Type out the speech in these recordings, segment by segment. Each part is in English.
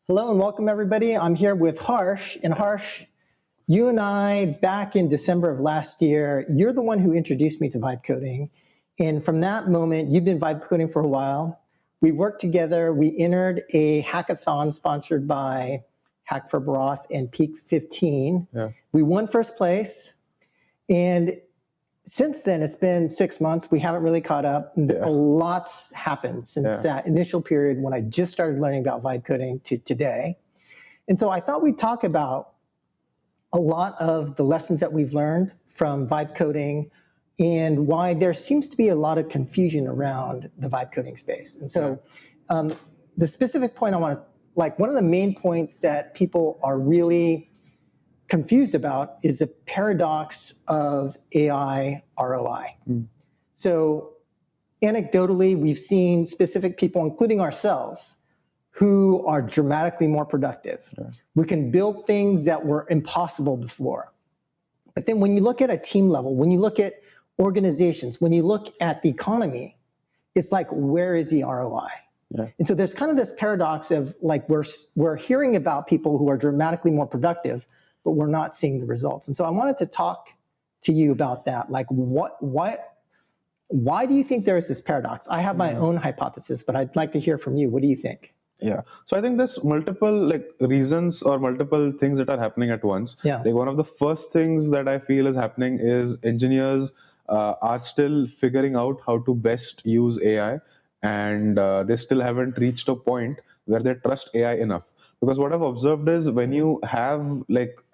Hello and welcome everybody. I'm here with Harsh. And Harsh, you and I, back in December of last year, you're the one who introduced me to vibe coding. And from that moment, you've been vibe coding for a while. We worked together. We entered a hackathon sponsored by Hack for Broth and Peak 15. Yeah. We won first place. And since then, it's been 6 months. We haven't really caught up. Yeah. A lot's happened since that initial period when I just started learning about vibe coding to today. And so I thought we'd talk about a lot of the lessons that we've learned from vibe coding and why there seems to be a lot of confusion around the vibe coding space. And so the specific point I want to, one of the main points that people are really confused about is the paradox of AI ROI. So anecdotally, we've seen specific people, including ourselves, who are dramatically more productive. Yeah. We can build things that were impossible before. But then when you look at a team level, when you look at organizations, when you look at the economy, it's like, where is the ROI? Yeah. And so there's kind of this paradox of we're hearing about people who are dramatically more productive, but we're not seeing the results. And so I wanted to talk to you about that. Why do you think there is this paradox? I have my own hypothesis, but I'd like to hear from you. What do you think? Yeah. So I think there's multiple reasons or multiple things that are happening at once. Yeah. One of the first things that I feel is happening is engineers are still figuring out how to best use AI, and they still haven't reached a point where they trust AI enough. Because what I've observed is when you have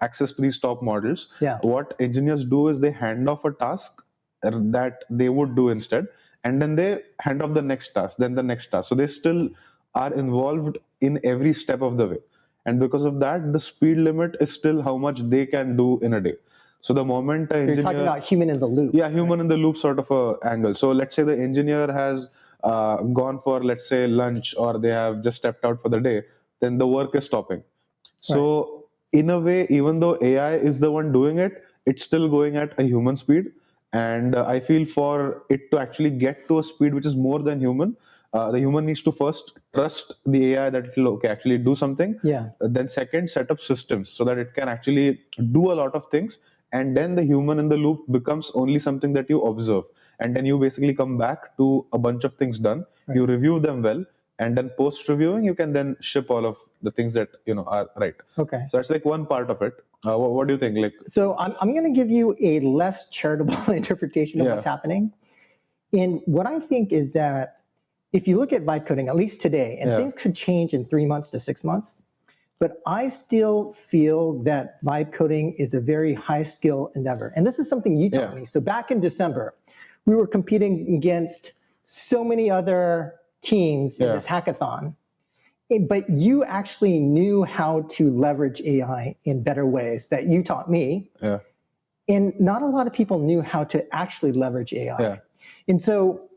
access to these top models, what engineers do is they hand off a task that they would do instead, and then they hand off the next task, then the next task. So they still are involved in every step of the way. And because of that, the speed limit is still how much they can do in a day. So the moment you're talking about human in the loop. Yeah, human in the loop sort of a angle. So let's say the engineer has gone for, let's say, lunch, or they have just stepped out for the day, then the work is stopping. So in a way, even though AI is the one doing it, it's still going at a human speed. And I feel for it to actually get to a speed which is more than human, the human needs to first trust the AI that it will actually do something. Then second, set up systems so that it can actually do a lot of things. And then the human in the loop becomes only something that you observe. And then you basically come back to a bunch of things done. You review them well. And then post-reviewing, you can then ship all of the things that are right. Okay. So that's one part of it. What do you think? So I'm going to give you a less charitable interpretation of what's happening. And what I think is that if you look at vibe coding, at least today, and things could change in 3 months to 6 months, but I still feel that vibe coding is a very high skill endeavor. And this is something you told me. So back in December, we were competing against so many other teams in this hackathon, but you actually knew how to leverage AI in better ways that you taught me. And not a lot of people knew how to actually leverage AI. And so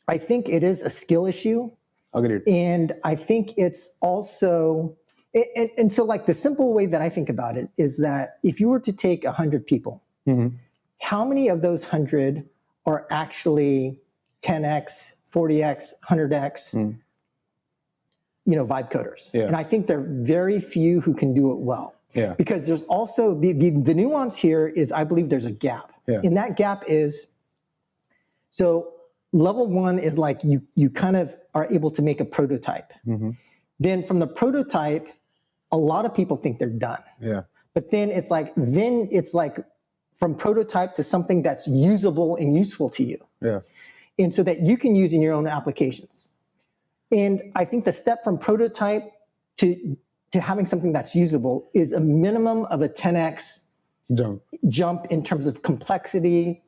I think it is a skill issue. Agreed. And I think it's also, and so the simple way that I think about it is that if you were to take 100 people, how many of those 100 are actually 10x, 40x, 100x, vibe coders? And I think there are very few who can do it well. Because there's also, the nuance here is I believe there's a gap. And that gap is, so level one is you kind of are able to make a prototype. Then from the prototype, a lot of people think they're done. But then it's like from prototype to something that's usable and useful to you. And so that you can use in your own applications. And I think the step from prototype to having something that's usable is a minimum of a 10x jump in terms of complexity,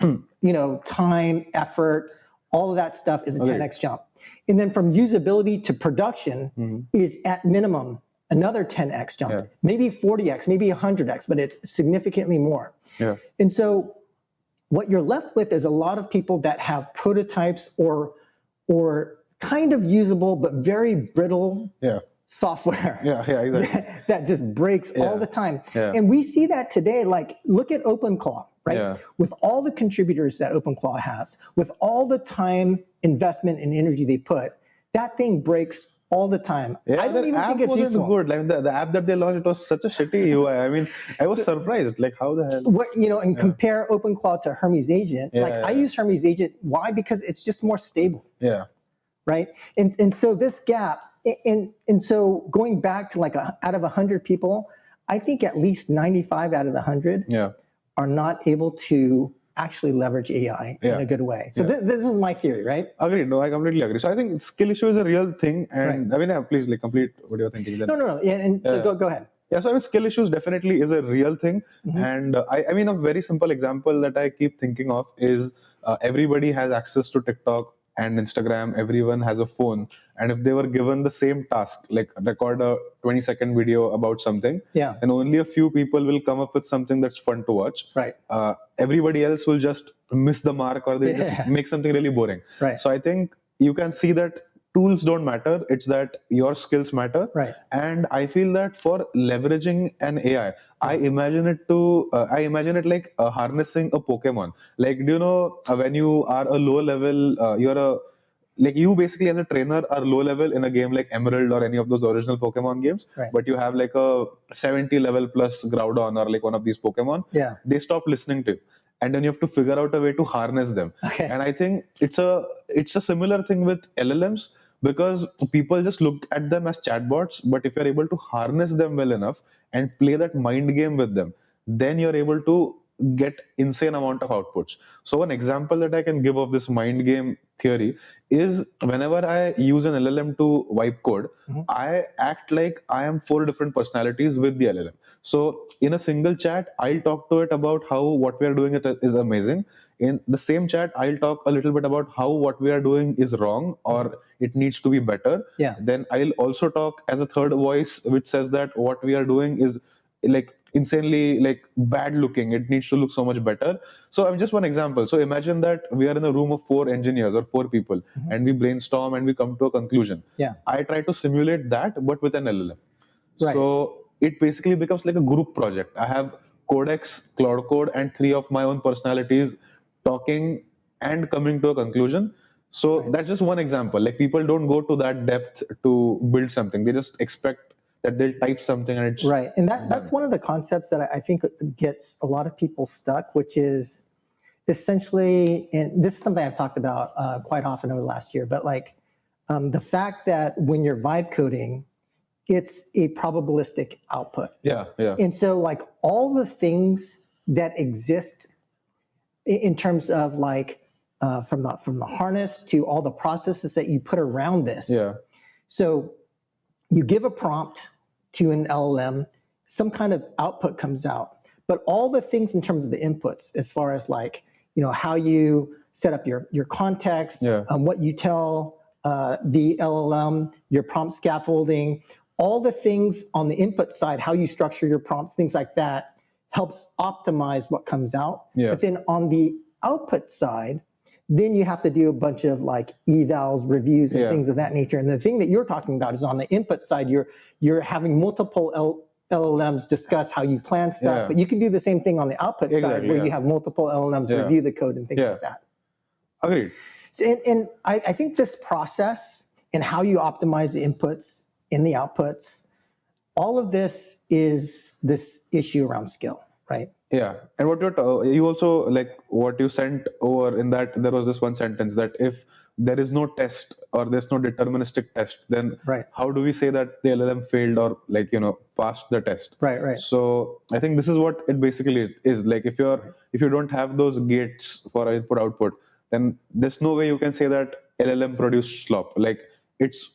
time, effort, all of that stuff is a 10x jump. And then from usability to production is at minimum another 10x jump, maybe 40x, maybe 100x, but it's significantly more. And so what you're left with is a lot of people that have prototypes or kind of usable but very brittle software exactly. that just breaks all the time. And we see that today, look at OpenClaw, right? With all the contributors that OpenClaw has, with all the time, investment, and energy they put, that thing breaks all the time. Yeah, I don't the even app think it's wasn't useful. good. Like the app that they launched, it was such a shitty UI. I mean, I was surprised. Like, how the hell? What, and compare OpenClaw to Hermes Agent. I use Hermes Agent. Why? Because it's just more stable. Yeah. Right. And so this gap, and so going back to like out of 100 people, I think at least 95 out of the 100 are not able to actually leverage AI in a good way. So this is my theory, right? Agreed. No, I completely agree. So I think skill issue is a real thing. And I mean, please like complete what you're thinking. Then. No. So go ahead. Yeah, so I mean, skill issues definitely is a real thing. And I mean, a very simple example that I keep thinking of is everybody has access to TikTok and Instagram. Everyone has a phone. And if they were given the same task, like record a 20-second video about something, and only a few people will come up with something that's fun to watch. Right. Everybody else will just miss the mark, or they just make something really boring. Right. So I think you can see that tools don't matter, it's that your skills matter. Right. And I feel that for leveraging an AI, I imagine it like harnessing a Pokemon. Like, do you know when you are a low level, you basically as a trainer are low level in a game like Emerald or any of those original Pokemon games, but you have like a 70 level plus Groudon or like one of these Pokemon. They stop listening to you, and then you have to figure out a way to harness them. And I think it's a similar thing with LLMs, because people just look at them as chatbots, but if you're able to harness them well enough and play that mind game with them, then you're able to get insane amount of outputs. So one example that I can give of this mind game theory is whenever I use an LLM to wipe code, I act like I am 4 different personalities with the LLM. So in a single chat, I'll talk to it about how what we are doing is amazing. In the same chat, I'll talk a little bit about how what we are doing is wrong or it needs to be better. Then I'll also talk as a third voice, which says that what we are doing is like insanely like bad looking, it needs to look so much better. So I'm just one example. So imagine that we are in a room of 4 engineers or 4 people, and we brainstorm and we come to a conclusion. I try to simulate that but with an LLM. So it basically becomes like a group project. I have Codex, Cloud Code, and 3 of my own personalities talking and coming to a conclusion. So that's just one example. Like, people don't go to that depth to build something. They just expect that they'll type something and it's and that's one of the concepts that I think gets a lot of people stuck, which is essentially, and this is something I've talked about quite often over the last year, but like the fact that when you're vibe coding, it's a probabilistic output. And so like all the things that exist in terms of like from the harness to all the processes that you put around this. So you give a prompt to an LLM, some kind of output comes out, but all the things in terms of the inputs, as far as like, how you set up your context, what you tell the LLM, your prompt scaffolding, all the things on the input side, how you structure your prompts, things like that, helps optimize what comes out. But then on the output side, then you have to do a bunch of like evals, reviews, and things of that nature. And the thing that you're talking about is on the input side, you're having multiple LLMs discuss how you plan stuff, but you can do the same thing on the output side, where you have multiple LLMs review the code and things like that. Agreed. So, and I think this process and how you optimize the inputs and the outputs, all of this is this issue around skill, right? And what you also, like what you sent over in that, there was this one sentence that if there is no test or there's no deterministic test, then how do we say that the LLM failed or like, passed the test? So I think this is what it basically is. Like, if you don't have those gates for input output, then there's no way you can say that LLM produced slop. Like, it's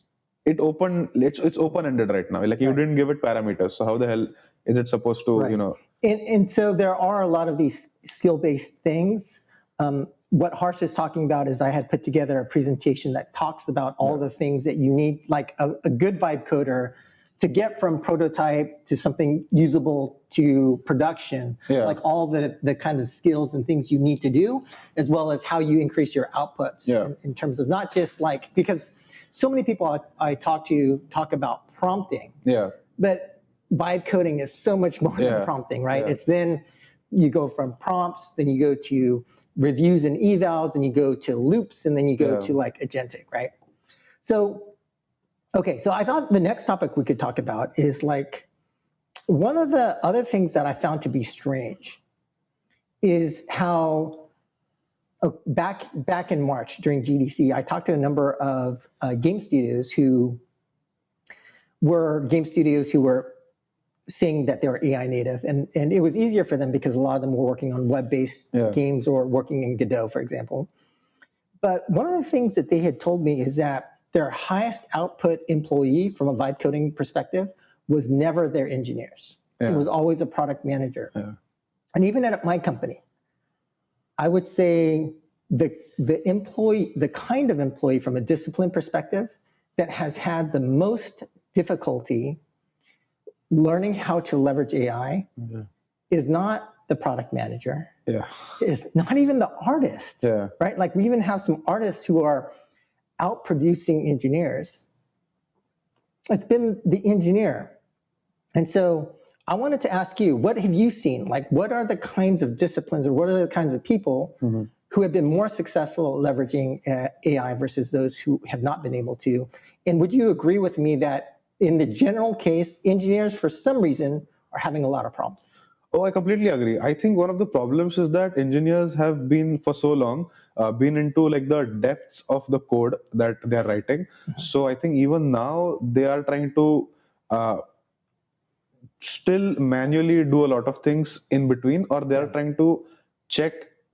open-ended right now. Like, you didn't give it parameters, so how the hell is it supposed to, And so there are a lot of these skill-based things. What Harsh is talking about is I had put together a presentation that talks about all the things that you need, like a good vibe coder, to get from prototype to something usable to production, like all the kind of skills and things you need to do, as well as how you increase your outputs in terms of not just like, because so many people I talk to talk about prompting, but vibe coding is so much more than prompting, right? It's then you go from prompts, then you go to reviews and evals, and you go to loops, and then you go to like agentic, right? So Okay, so I thought the next topic we could talk about is like one of the other things that I found to be strange is how back in March during GDC, I talked to a number of game studios who were saying that they were AI native, and it was easier for them because a lot of them were working on web-based games or working in Godot, for example. But one of the things that they had told me is that their highest output employee from a vibe coding perspective was never their engineers. It was always a product manager. And even at my company, I would say the kind of employee from a discipline perspective that has had the most difficulty learning how to leverage AI is not the product manager. It's not even the artist, right? Like we even have some artists who are outproducing engineers. It's been the engineer. And so I wanted to ask you, what have you seen? Like, what are the kinds of disciplines or what are the kinds of people who have been more successful at leveraging AI versus those who have not been able to? And would you agree with me that in the general case, engineers, for some reason, are having a lot of problems? Oh, I completely agree. I think one of the problems is that engineers have been for so long been into like the depths of the code that they are writing. So I think even now they are trying to still manually do a lot of things in between, or they are trying to check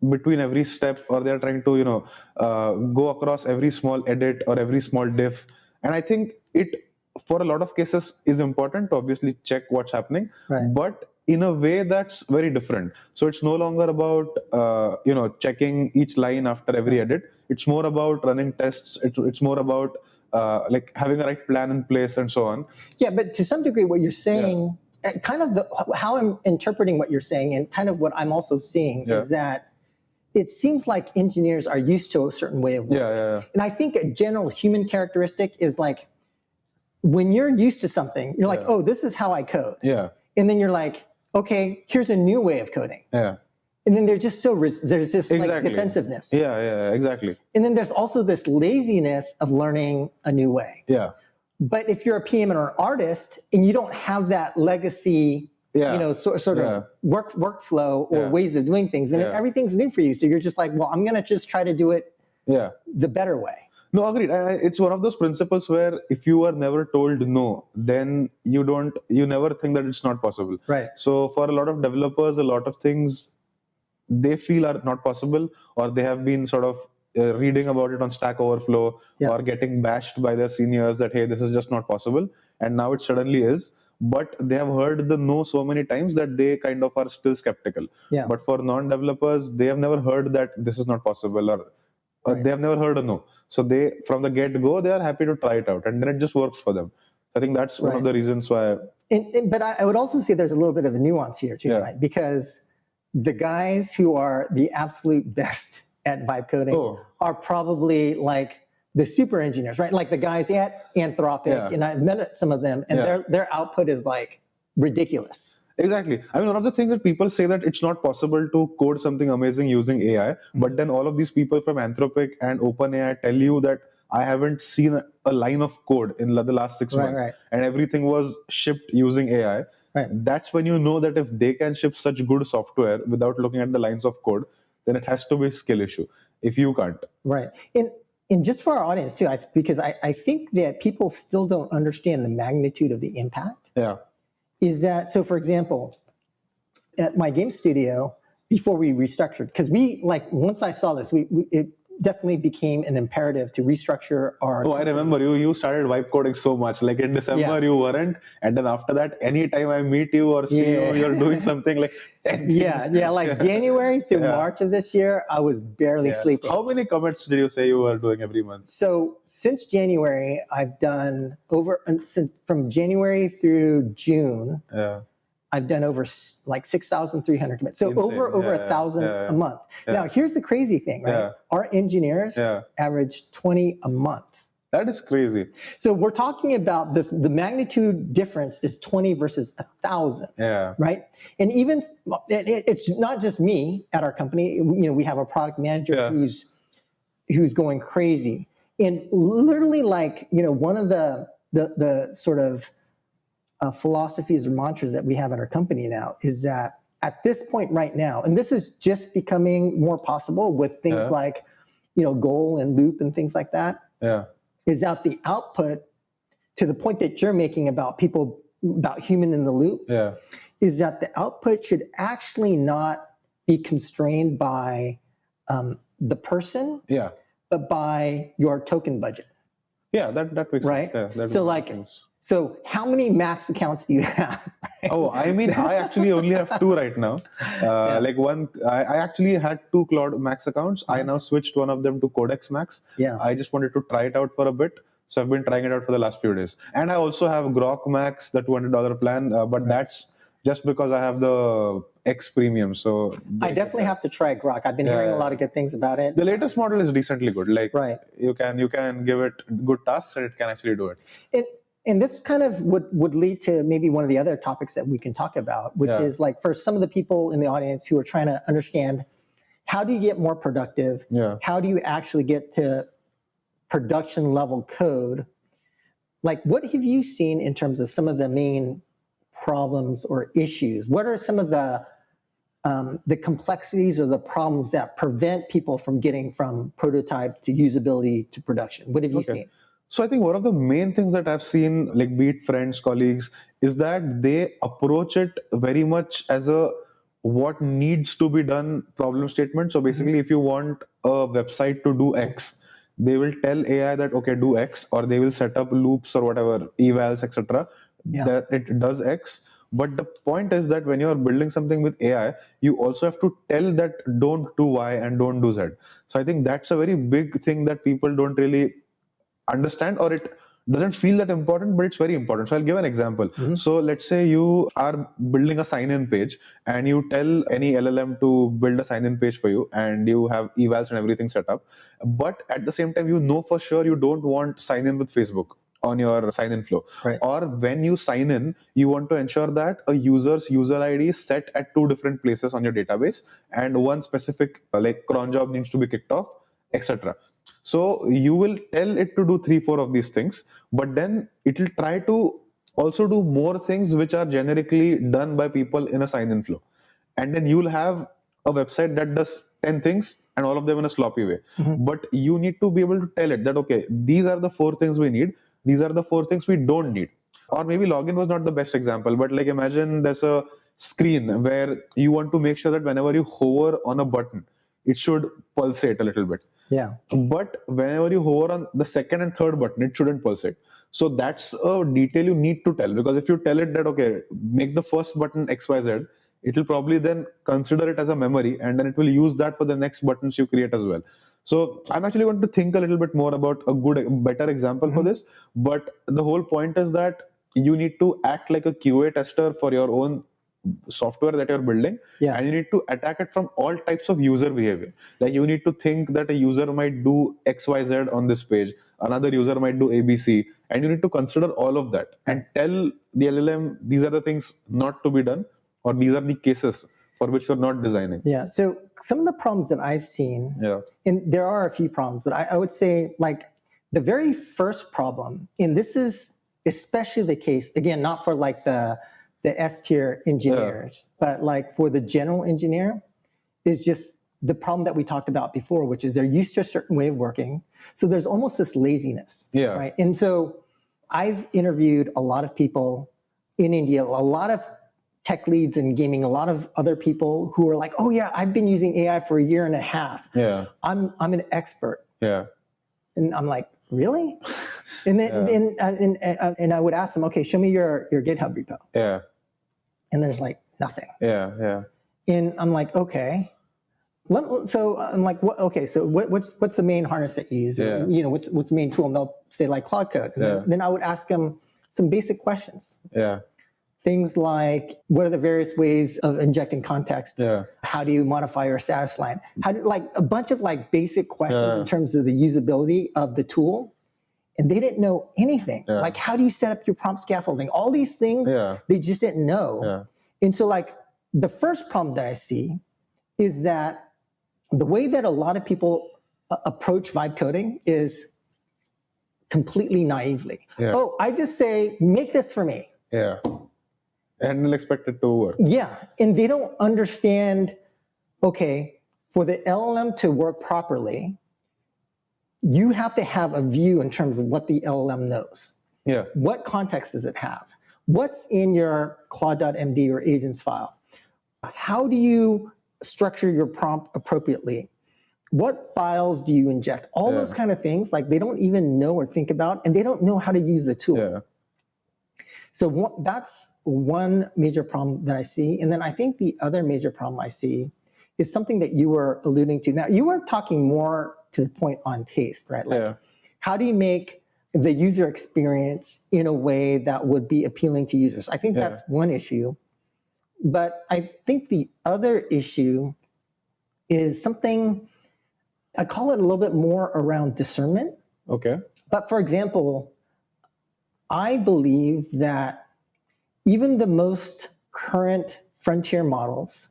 between every step, or they are trying to go across every small edit or every small diff. And I think it, for a lot of cases, is important to obviously check what's happening, but in a way that's very different. So it's no longer about checking each line after every edit. It's more about running tests. It's more about like having a right plan in place and so on. Yeah, but to some degree, what you're saying, kind of how I'm interpreting what you're saying, and kind of what I'm also seeing is that it seems like engineers are used to a certain way of working. And I think a general human characteristic is like, when you're used to something, you're like, oh, this is how I code. And then you're like, okay, here's a new way of coding. And then they're just there's this like defensiveness. Exactly. And then there's also this laziness of learning a new way. But if you're a PM or an artist and you don't have that legacy, sort of workflow or ways of doing things, and everything's new for you. So you're just like, well, I'm going to just try to do it the better way. No, agreed. It's one of those principles where if you are never told no, then you never think that it's not possible. So for a lot of developers, a lot of things they feel are not possible, or they have been sort of reading about it on Stack Overflow or getting bashed by their seniors that, hey, this is just not possible. And now it suddenly is. But they have heard the no so many times that they kind of are still skeptical. But for non-developers, they have never heard that this is not possible, or they have never heard a no. So they, from the get-go, they are happy to try it out, and then it just works for them. I think that's one of the reasons why. But I would also say there's a little bit of a nuance here too, right? Because the guys who are the absolute best at vibe coding are probably like the super engineers, right? Like the guys at Anthropic, and I've met some of them, and their output is like ridiculous. Exactly. I mean, one of the things that people say that it's not possible to code something amazing using AI, but then all of these people from Anthropic and OpenAI tell you that I haven't seen a line of code in the last 6 months, and everything was shipped using AI. That's when you know that if they can ship such good software without looking at the lines of code, then it has to be a skill issue. If you can't. And just for our audience too, because I think that people still don't understand the magnitude of the impact. Is that, so for example, at my game studio, before we restructured, because once I saw this, it definitely became an imperative to restructure our... I remember you started vibe coding so much. Like in December you weren't, and then after that, anytime I meet you or see you, you're doing something like 10 things. Like January through March of this year, I was barely sleeping. How many commits did you say you were doing every month? So since January, I've done from January through June, I've done over like 6,300 commits. So insane. over 1,000 a month. Now, here's the crazy thing, right? Our engineers average 20 a month. That is crazy. So we're talking about this, the magnitude difference is 20 versus 1,000, right? And even, it's not just me at our company. We have a product manager who's going crazy. And literally one of the the sort of philosophies or mantras that we have in our company now is that at this point right now, and this is just becoming more possible with things like, goal and loop and things like that, is that the output, to the point that you're making about human in the loop, is that the output should actually not be constrained by the person, but by your token budget. Yeah, that makes right? sense. Yeah, So so how many Max accounts do you have? Oh, I mean, I actually only have 2 right now. Like one, I actually had 2 Claude Max accounts. I now switched one of them to Codex Max. I just wanted to try it out for a bit. So I've been trying it out for the last few days. And I also have Grok Max, the $200 plan, but that's just because I have the X premium. So I definitely have to try Grok. I've been hearing a lot of good things about it. The latest model is decently good. Like you can give it good tasks and it can actually do it. And this kind of would lead to maybe one of the other topics that we can talk about, which is like for some of the people in the audience who are trying to understand, how do you get more productive? How do you actually get to production level code? Like, what have you seen in terms of some of the main problems or issues? What are some of the complexities or the problems that prevent people from getting from prototype to usability to production? What have you seen? So I think one of the main things that I've seen, like be it friends, colleagues, is that they approach it very much as a what needs to be done problem statement. So basically, if you want a website to do X, they will tell AI that, okay, do X, or they will set up loops or whatever, evals, etc., that it does X. But the point is that when you're building something with AI, you also have to tell that don't do Y and don't do Z. So I think that's a very big thing that people don't really understand, or it doesn't feel that important, but it's very important. So I'll give an example. So let's say you are building a sign-in page and you tell any LLM to build a sign-in page for you, and you have evals and everything set up. But at the same time, you know for sure you don't want sign-in with Facebook on your sign-in flow. Or when you sign in, you want to ensure that a user's user ID is set at 2 different places on your database, and one specific like cron job needs to be kicked off, etc. So you will tell it to do 3-4 of these things, but then it will try to also do more things which are generically done by people in a sign-in flow. And then you'll have a website that does 10 things and all of them in a sloppy way. But you need to be able to tell it that, okay, these are the 4 things we need. These are the 4 things we don't need. Or maybe login was not the best example, but like imagine there's a screen where you want to make sure that whenever you hover on a button, it should pulsate a little bit. But whenever you hover on the second and third button, it shouldn't pulsate. So that's a detail you need to tell, because if you tell it that, okay, make the first button XYZ, it will probably then consider it as a memory, and then it will use that for the next buttons you create as well. So I'm actually going to think a little bit more about a better example for this. But the whole point is that you need to act like a QA tester for your own software that you're building, and you need to attack it from all types of user behavior. Like you need to think that a user might do XYZ on this page, another user might do ABC, and you need to consider all of that and tell the LLM these are the things not to be done, or these are the cases for which you're not designing. So some of the problems that I've seen, and there are a few problems, but I would say like the very first problem, and this is especially the case, again, not for like the S-tier engineers, but like for the general engineer, is just the problem that we talked about before, which is they're used to a certain way of working. So there's almost this laziness, right? And so I've interviewed a lot of people in India, a lot of tech leads in gaming, a lot of other people who are like, oh yeah, I've been using AI for 1.5 years. I'm an expert. And I'm like, really? And then and I would ask them, okay, show me your GitHub repo. And there's like nothing. And I'm like, okay. So I'm like, what? Okay, so what's the main harness that you use? You know, what's the main tool? And they'll say like Cloud Code. And then I would ask them some basic questions. Things like, what are the various ways of injecting context? How do you modify your status line? How do, like a bunch of like basic questions in terms of the usability of the tool. And they didn't know anything. Like, how do you set up your prompt scaffolding? All these things, they just didn't know. And so like the first problem that I see is that the way that a lot of people approach vibe coding is completely naively. Yeah. Oh, I just say, make this for me. Yeah. And they'll expect it to work. Yeah. And they don't understand, okay, for the LLM to work properly, you have to have a view in terms of what the LLM knows. Yeah. What context does it have? What's in your Claude.md or agents file? How do you structure your prompt appropriately? What files do you inject? All those kind of things, like they don't even know or think about, and they don't know how to use the tool. Yeah. So that's one major problem that I see. And then I think the other major problem I see is something that you were alluding to. Now, you were talking more to the point on taste, right? Like, how do you make the user experience in a way that would be appealing to users? I think that's one issue. But I think the other issue is something, I call it a little bit more around discernment. Okay. But for example, I believe that even the most current frontier models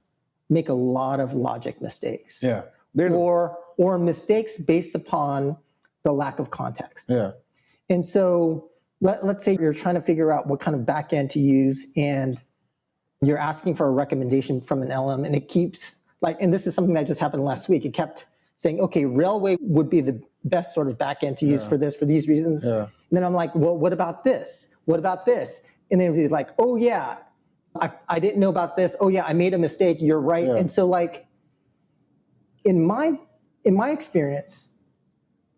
make a lot of logic mistakes. Yeah. Or mistakes based upon the lack of context. Yeah. And so let's say you're trying to figure out what kind of backend to use, and you're asking for a recommendation from an LM, and it keeps and this is something that just happened last week. It kept saying, okay, Railway would be the best sort of backend to use for this, for these reasons. Yeah. And then I'm like, well, what about this? What about this? And then it's like, oh yeah, I didn't know about this. Oh yeah, I made a mistake. You're right. Yeah. And so like, in my experience,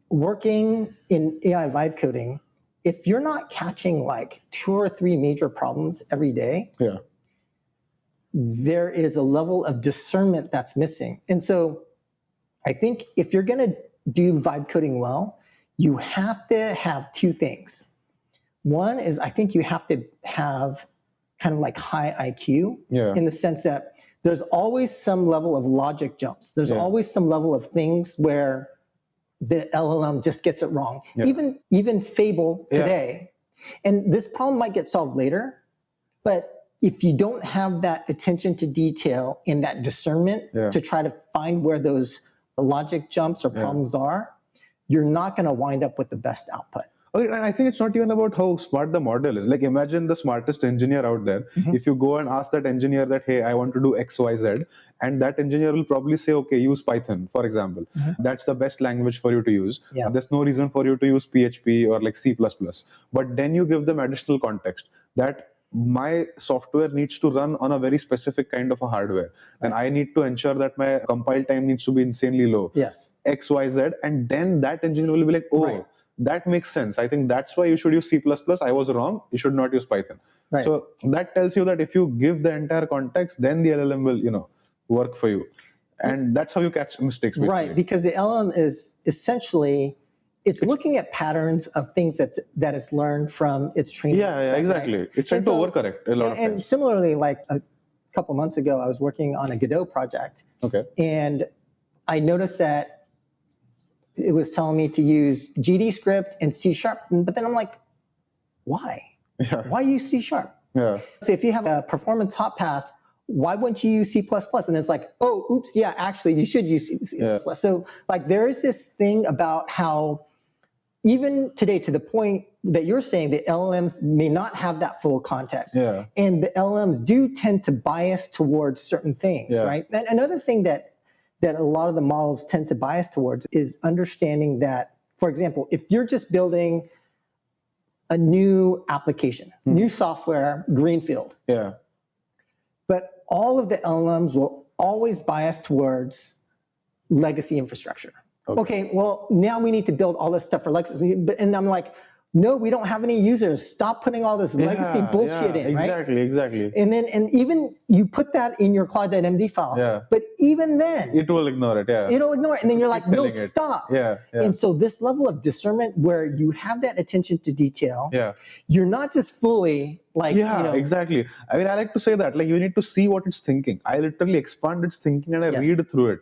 working in AI vibe coding, if you're not catching like 2 or 3 major problems every day, there is a level of discernment that's missing. And so I think if you're going to do vibe coding well, you have to have 2 things. One is, I think you have to have kind of like high IQ in the sense that there's always some level of logic jumps. There's always some level of things where the LLM just gets it wrong. Even Fable today, and this problem might get solved later, but if you don't have that attention to detail and that discernment to try to find where those logic jumps or problems are, you're not going to wind up with the best output. Okay, and I think it's not even about how smart the model is. Like, imagine the smartest engineer out there. If you go and ask that engineer that, hey, I want to do X, Y, Z, and that engineer will probably say, okay, use Python, for example. That's the best language for you to use. There's no reason for you to use PHP or like C++. But then you give them additional context that my software needs to run on a very specific kind of a hardware. And I need to ensure that my compile time needs to be insanely low. X, Y, Z. And then that engineer will be like, oh, that makes sense. I think that's why you should use C++. I was wrong. You should not use Python. So that tells you that if you give the entire context, then the LLM will, work for you. And that's how you catch mistakes. Basically. Right, because the LLM is essentially, it's looking at patterns of things that it's learned from its training. Yeah, exactly. Right? It's trying to overcorrect a lot of times. And similarly, like a couple months ago, I was working on a Godot project. And I noticed that it was telling me to use GD script and C#, but then I'm like, why? Why use C#? So if you have a performance hot path, why wouldn't you use C++? And it's like, oh, oops, yeah, actually, you should use C++. So like, there is this thing about how even today, to the point that you're saying, the LLMs may not have that full context. And the LLMs do tend to bias towards certain things, right? And another thing that a lot of the models tend to bias towards is understanding that, for example, if you're just building a new application, new software, greenfield, but all of the LLMs will always bias towards legacy infrastructure. Okay, well, now we need to build all this stuff for legacy. And I'm like, no, we don't have any users. Stop putting all this legacy bullshit in, right? Exactly. And even you put that in your Claude.md file, but even then, it will ignore it. It'll ignore it, and then you're like, no, stop. And so this level of discernment, where you have that attention to detail, you're not just fully like, exactly. I mean, I like to say that, like, you need to see what it's thinking. I literally expand its thinking and I read through it.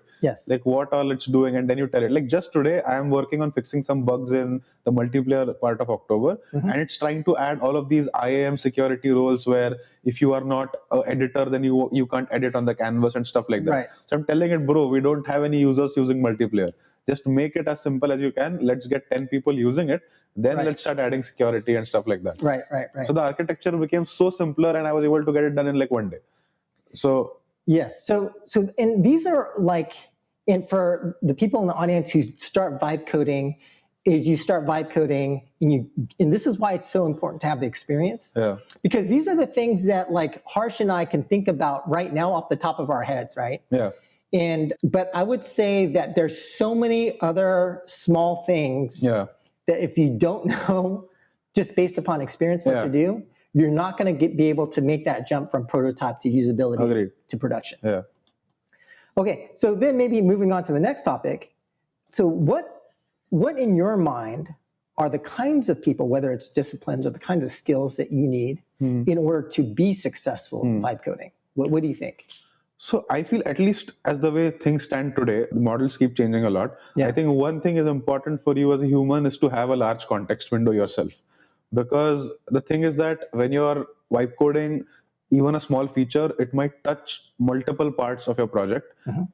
Like what all it's doing, and then you tell it. Like just today, I am working on fixing some bugs in the multiplayer part of October, and it's trying to add all of these IAM security roles where if you are not an editor, then you can't edit on the canvas and stuff like that. So I'm telling it, bro, we don't have any users using multiplayer. Just make it as simple as you can. Let's get 10 people using it. Then let's start adding security and stuff like that. Right. So the architecture became so simpler, and I was able to get it done in like one day. So yes. So and these are like, and for the people in the audience who start vibe coding, is you start vibe coding and this is why it's so important to have the experience. Yeah. Because these are the things that like Harsh and I can think about right now off the top of our heads, right? Yeah. But I would say that there's so many other small things that if you don't know, just based upon experience, what to do, you're not going to be able to make that jump from prototype to usability to production. Yeah. Okay, so then maybe moving on to the next topic. So what in your mind are the kinds of people, whether it's disciplines or the kinds of skills that you need in order to be successful in vibe coding? What do you think? So I feel, at least as the way things stand today, the models keep changing a lot. I think one thing is important for you as a human is to have a large context window yourself. Because the thing is that when you're vibe coding, even a small feature, it might touch multiple parts of your project.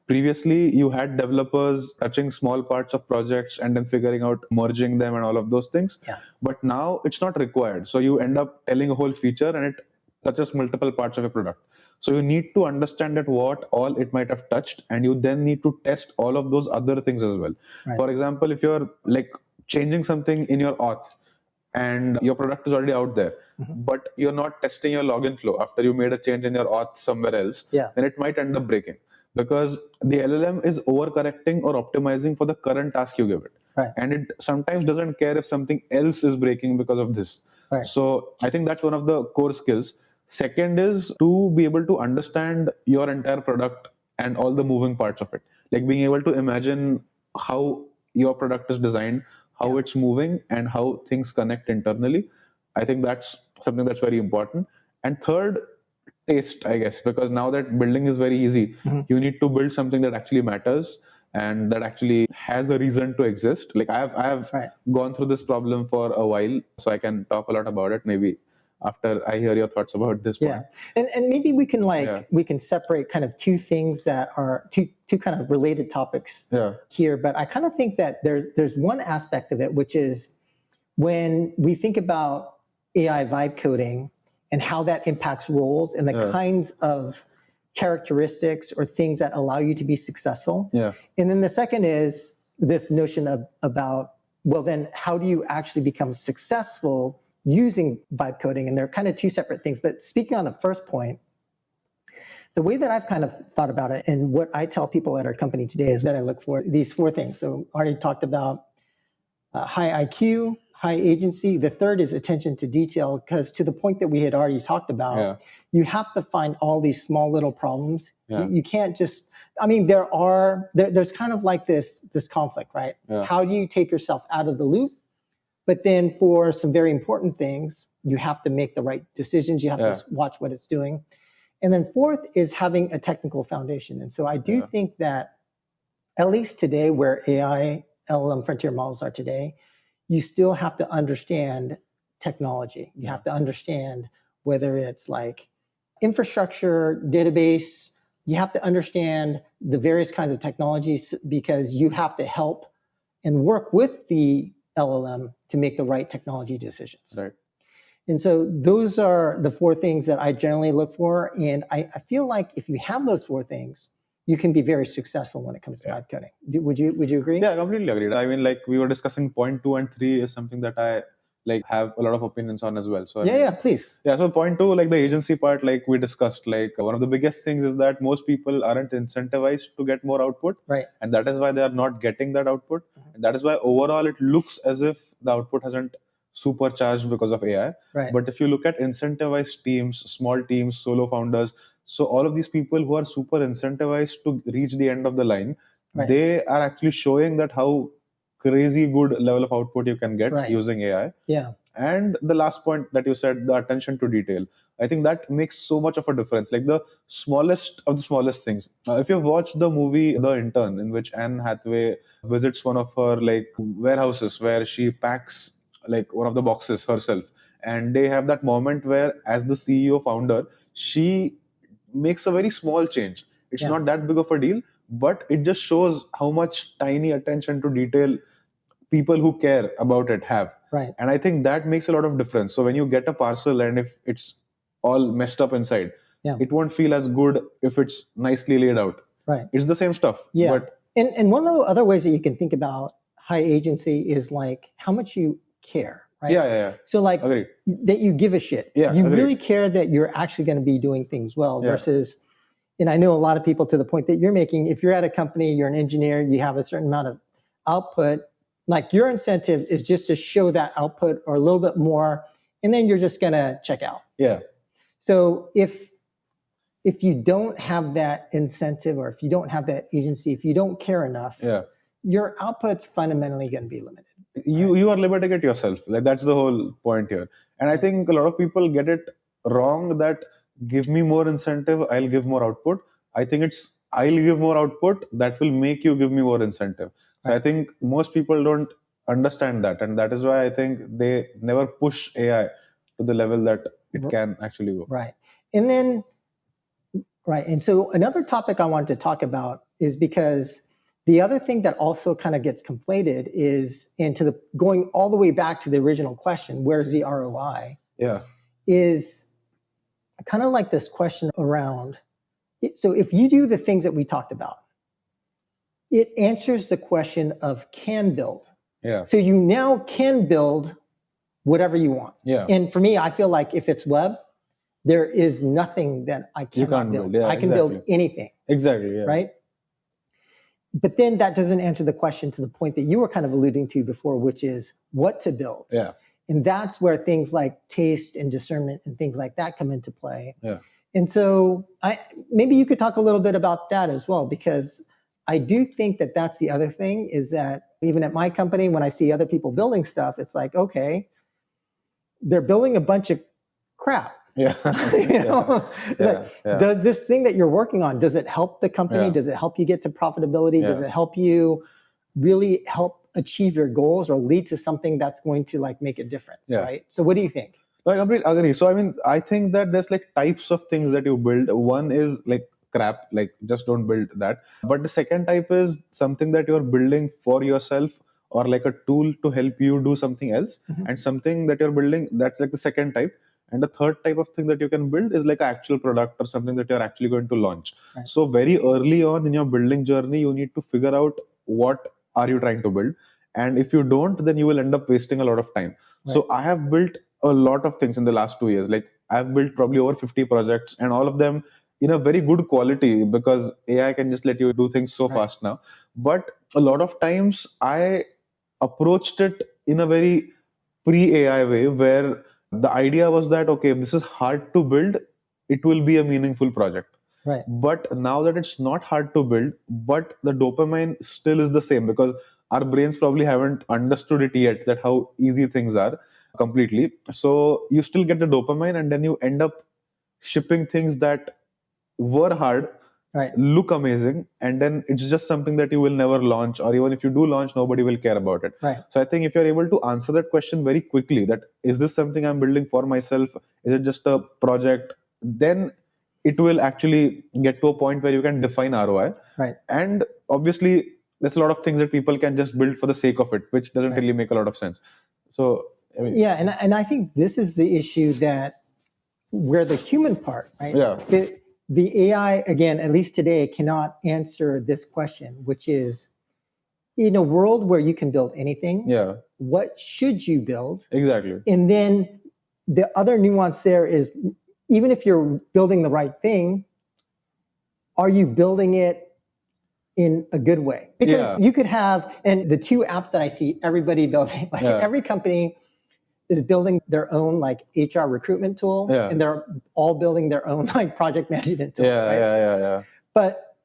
Previously, you had developers touching small parts of projects and then figuring out merging them and all of those things. But now it's not required. So you end up telling a whole feature and it touches multiple parts of your product. So you need to understand that what all it might have touched, and you then need to test all of those other things as well. For example, if you're like changing something in your auth and your product is already out there, but you're not testing your login flow after you made a change in your auth somewhere else, then it might end up breaking, because the LLM is overcorrecting or optimizing for the current task you give it. And it sometimes doesn't care if something else is breaking because of this. So I think that's one of the core skills. Second is to be able to understand your entire product and all the moving parts of it. Like being able to imagine how your product is designed, how it's moving, and how things connect internally. I think that's something that's very important. And third, taste, I guess, because now that building is very easy, you need to build something that actually matters and that actually has a reason to exist. Like I have gone through this problem for a while, so I can talk a lot about it. Maybe after I hear your thoughts about this point. And maybe we can we can separate kind of two things that are two kind of related topics here. But I kind of think that there's one aspect of it, which is when we think about AI vibe coding and how that impacts roles and the kinds of characteristics or things that allow you to be successful. And then the second is this notion of about, well, then how do you actually become successful using vibe coding? And they're kind of two separate things. But speaking on the first point, the way that I've kind of thought about it and what I tell people at our company today is that I look for these four things. So I already talked about high IQ, high agency. The third is attention to detail, because to the point that we had already talked about, you have to find all these small little problems. You can't just, I mean, there's kind of like this conflict, right? How do you take yourself out of the loop? But then for some very important things, you have to make the right decisions. You have to watch what it's doing. And then fourth is having a technical foundation. And so I do think that at least today, where AI, LLM frontier models are today, you still have to understand technology. You have to understand whether it's like infrastructure, database. You have to understand the various kinds of technologies, because you have to help and work with the LLM to make the right technology decisions. And so those are the four things that I generally look for. And I feel like if you have those four things, you can be very successful when it comes to vibe coding. Would you agree? Yeah, I completely agreed. I mean, like we were discussing, point 2 and 3 is something that I like have a lot of opinions on as well. So please. So point 2, like the agency part, like we discussed, like one of the biggest things is that most people aren't incentivized to get more output. And that is why they are not getting that output. And that is why overall it looks as if the output hasn't supercharged because of AI. But if you look at incentivized teams, small teams, solo founders, so all of these people who are super incentivized to reach the end of the line, they are actually showing that how crazy good level of output you can get using AI. And the last point that you said, the attention to detail, I think that makes so much of a difference. Like the smallest of the smallest things. If you've watched the movie The Intern, in which Anne Hathaway visits one of her like warehouses where she packs like one of the boxes herself, and they have that moment where, as the CEO founder, she makes a very small change. It's not that big of a deal, but it just shows how much tiny attention to detail people who care about it have. Right. And I think that makes a lot of difference. So when you get a parcel and if it's all messed up inside, Yeah. it won't feel as good if it's nicely laid out. Right. It's the same stuff. Yeah. But and one of the other ways that you can think about high agency is like how much you care, right? yeah. So like Agreed. that you give a shit. Yeah, you agreed. really care that you're actually going to be doing things well Yeah. versus, and I know a lot of people to the point that you're making, if you're at a company, you're an engineer, you have a certain amount of output, like your incentive is just to show that output or a little bit more, and then you're just going to check out. Yeah. So if you don't have that incentive or if you don't have that agency, if you don't care enough, Yeah. your output's fundamentally going to be limited. You are limiting it yourself. Like that's the whole point here. And I think a lot of people get it wrong that give me more incentive, I'll give more output. I think it's I'll give more output that will make you give me more incentive. So I think most people don't understand that, and that is why I think they never push AI to the level that it can actually go. Right. And then and so another topic I wanted to talk about is because the other thing that also kind of gets conflated is, and going all the way back to the original question, where's the ROI? Yeah. Is kind of like this question around, so if you do the things that we talked about, it answers the question of can build. Yeah. So you now can build whatever you want. Yeah. And for me, I feel like if it's web, there is nothing that I cannot build. Yeah, I can build anything. Exactly. Yeah. Right? But then that doesn't answer the question to the point that you were kind of alluding to before, which is what to build. Yeah. And that's where things like taste and discernment and things like that come into play. Yeah. And so maybe you could talk a little bit about that as well, because I do think that that's the other thing is that even at my company, when I see other people building stuff, it's like, okay, they're building a bunch of crap. Yeah. Does this thing that you're working on, does it help the company? Yeah. Does it help you get to profitability? Does it help you really help achieve your goals or lead to something that's going to like make a difference, right? So what do you think? I agree. So I mean, I think that there's like types of things that you build. One is like crap, like just don't build that. But the second type is something that you're building for yourself or like a tool to help you do something else. And something that you're building, that's like the second type. And the third type of thing that you can build is like an actual product or something that you're actually going to launch. So very early on in your building journey, you need to figure out what are you trying to build. And if you don't, then you will end up wasting a lot of time. So I have built a lot of things in the last 2 years. Like I've built probably over 50 projects and all of them in a very good quality because AI can just let you do things so fast now. But a lot of times I approached it in a very pre-AI way where the idea was that, okay, if this is hard to build, it will be a meaningful project. Right. But now that it's not hard to build, but the dopamine still is the same because our brains probably haven't understood it yet, that how easy things are completely. So you still get the dopamine and then you end up shipping things that were hard, look amazing, and then it's just something that you will never launch, or even if you do launch, nobody will care about it. So I think if you're able to answer that question very quickly, that is this something I'm building for myself, is it just a project, then it will actually get to a point where you can define ROI. And obviously there's a lot of things that people can just build for the sake of it, which doesn't really make a lot of sense. So I mean, and I think this is the issue that where the human part, the AI, again, at least today, cannot answer this question, which is, in a world where you can build anything, what should you build? Exactly. And then the other nuance there is, even if you're building the right thing, are you building it in a good way? Because you could have, and the two apps that I see everybody building, like every company is building their own like HR recruitment tool, and they're all building their own like project management tool. But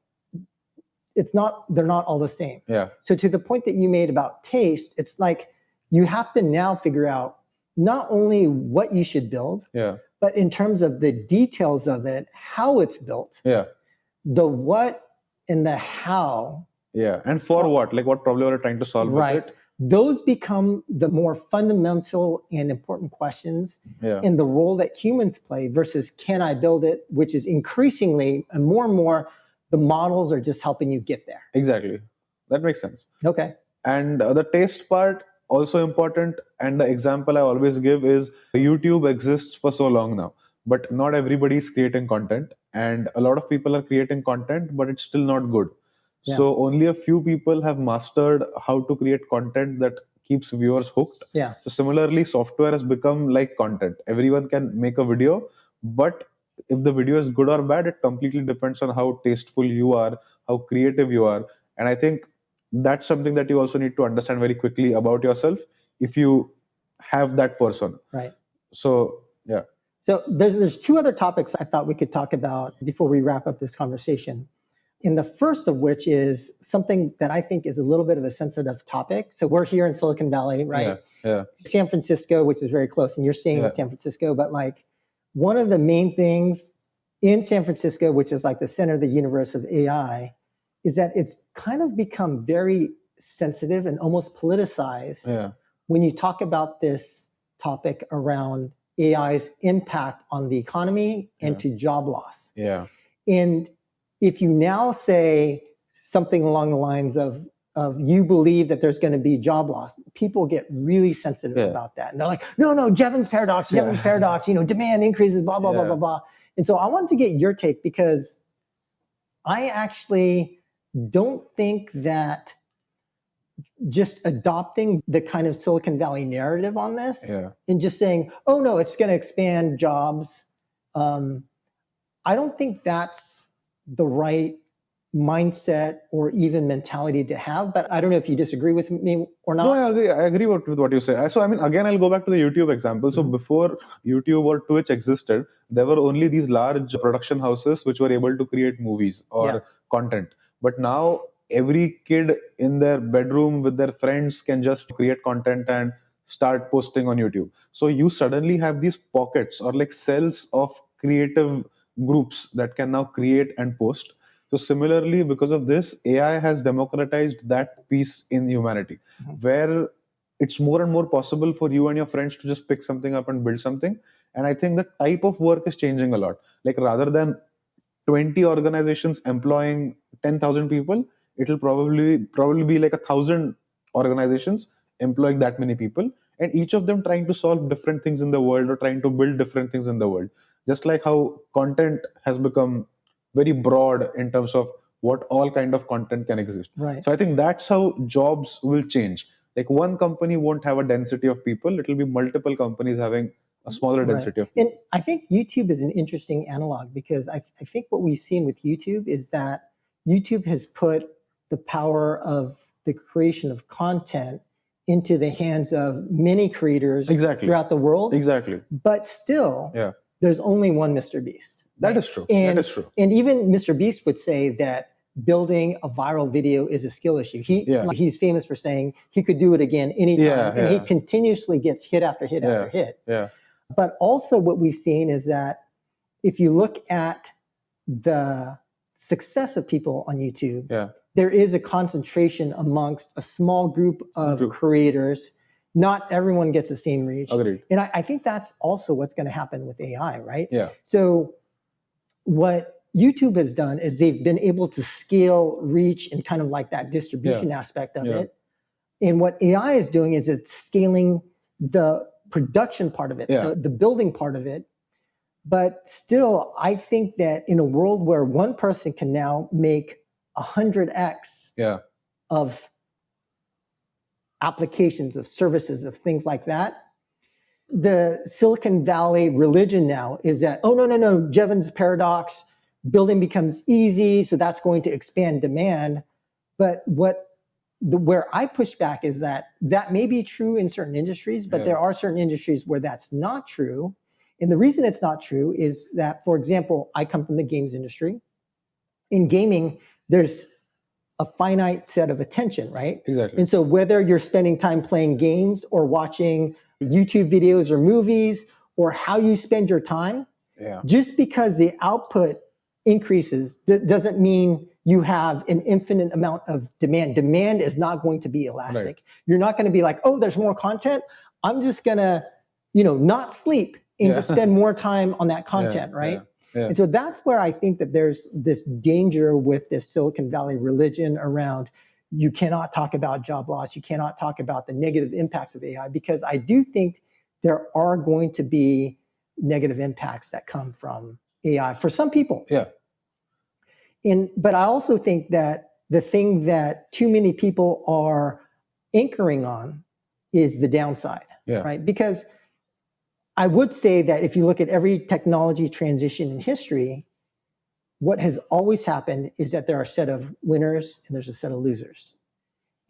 they're not all the same. So to the point that you made about taste, it's like you have to now figure out not only what you should build, but in terms of the details of it, how it's built, the what and the how. And for what? Like what problem are you trying to solve with it? Those become the more fundamental and important questions in the role that humans play versus can I build it, which is increasingly and more the models are just helping you get there. Exactly. That makes sense. Okay. And the taste part also important. And the example I always give is YouTube exists for so long now, but not everybody is creating content, and a lot of people are creating content, but it's still not good. Yeah. So only a few people have mastered how to create content that keeps viewers hooked. Yeah. So similarly, software has become like content. Everyone can make a video, but if the video is good or bad, it completely depends on how tasteful you are, how creative you are. And I think that's something that you also need to understand very quickly about yourself if you have that person. Right. So yeah. So there's two other topics I thought we could talk about before we wrap up this conversation. And the first of which is something that I think is a little bit of a sensitive topic. So we're here in Silicon Valley, right? Yeah. San Francisco, which is very close, and you're staying in San Francisco, but like one of the main things in San Francisco, which is like the center of the universe of AI, is that it's kind of become very sensitive and almost politicized when you talk about this topic around AI's impact on the economy and to job loss. Yeah. And if you now say something along the lines of you believe that there's going to be job loss, people get really sensitive about that. And they're like, no, Jevons paradox, demand increases, blah, blah, blah, blah, blah. And so I wanted to get your take, because I actually don't think that just adopting the kind of Silicon Valley narrative on this and just saying, oh no, it's going to expand jobs. I don't think that's the right mindset or even mentality to have, but I don't know if you disagree with me or not. No, I agree with what you say. So I mean, again, I'll go back to the YouTube example. So before YouTube or Twitch existed, there were only these large production houses which were able to create movies or content. But now every kid in their bedroom with their friends can just create content and start posting on YouTube. So you suddenly have these pockets or like cells of creative groups that can now create and post. So similarly, because of this, AI has democratized that piece in humanity, where it's more and more possible for you and your friends to just pick something up and build something. And I think the type of work is changing a lot. Like rather than 20 organizations employing 10,000 people, it'll probably be like 1,000 organizations employing that many people, and each of them trying to solve different things in the world or trying to build different things in the world. Just like how content has become very broad in terms of what all kind of content can exist. Right. So I think that's how jobs will change. Like one company won't have a density of people, it'll be multiple companies having a smaller density of people. And I think YouTube is an interesting analog, because I think what we've seen with YouTube is that YouTube has put the power of the creation of content into the hands of many creators throughout the world. Exactly. But still, there's only one Mr. Beast. That is true. And, that is true. And even Mr. Beast would say that building a viral video is a skill issue. He's famous for saying he could do it again anytime. And he continuously gets hit after hit after hit. Yeah. But also what we've seen is that if you look at the success of people on YouTube, there is a concentration amongst a small group of creators. Not everyone gets the same reach. Agreed. And I think that's also what's going to happen with AI, right? Yeah. So what YouTube has done is they've been able to scale reach and kind of like that distribution aspect of it. And what AI is doing is it's scaling the production part of it, the building part of it. But still, I think that in a world where one person can now make 100x of applications, of services, of things like that, the Silicon Valley religion now is that, oh, no, Jevons paradox, building becomes easy, so that's going to expand demand. But where I push back is that may be true in certain industries, but there are certain industries where that's not true. And the reason it's not true is that, for example, I come from the games industry. In gaming, there's a finite set of attention, right? Exactly. And so whether you're spending time playing games or watching YouTube videos or movies, or how you spend your time, just because the output increases doesn't mean you have an infinite amount of demand. Demand is not going to be elastic. Right. You're not going to be like, oh, there's more content, I'm just going to, not sleep and just spend more time on that content, right? Yeah. And so that's where I think that there's this danger with this Silicon Valley religion around you cannot talk about job loss, you cannot talk about the negative impacts of AI, because I do think there are going to be negative impacts that come from AI for some people. Yeah. But I also think that the thing that too many people are anchoring on is the downside, right? Because I would say that if you look at every technology transition in history, what has always happened is that there are a set of winners and there's a set of losers.